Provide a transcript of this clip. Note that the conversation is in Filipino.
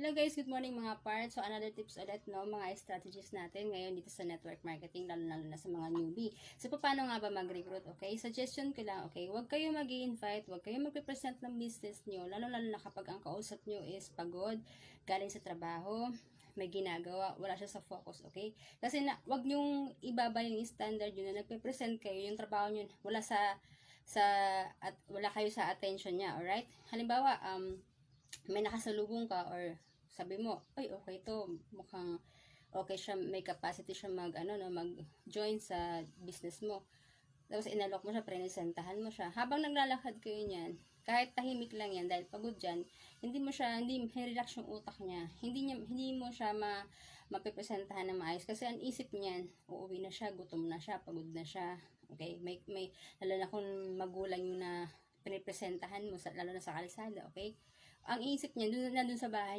Hello guys, good morning mga parts. So another tips ulit, no, mga strategies natin ngayon dito sa network marketing, lalo na sa mga newbie. So paano nga ba mag-recruit, okay? Suggestion ko lang, okay? Huwag kayo mag-i-invite, huwag kayo mag-present ng business nyo, lalo na kapag ang kausap nyo is pagod, galing sa trabaho, may ginagawa, wala siya sa focus, okay? Kasi wag nyong ibaba yung standard yun na nagpe-present kayo, yung trabaho nyo, wala kayo sa attention niya, alright? Halimbawa, may nakasalubong ka or sabi mo, ay okay to, mukhang okay siya, may capacity siya mag-join sa business mo. Tapos inalok mo siya, prenesentahan mo siya. Habang naglalakad kayo niyan, kahit tahimik lang yan dahil pagod dyan, hindi relax yung utak niya. Hindi mo siya mapipresentahan na maayos kasi ang isip niyan, uuwi na siya, gutom na siya, pagod na siya. Okay, lalo na kung magulang yung na pinipresentahan mo, lalo na sa kalsada, okay? Ang isip niya, nandun sa bahay niya,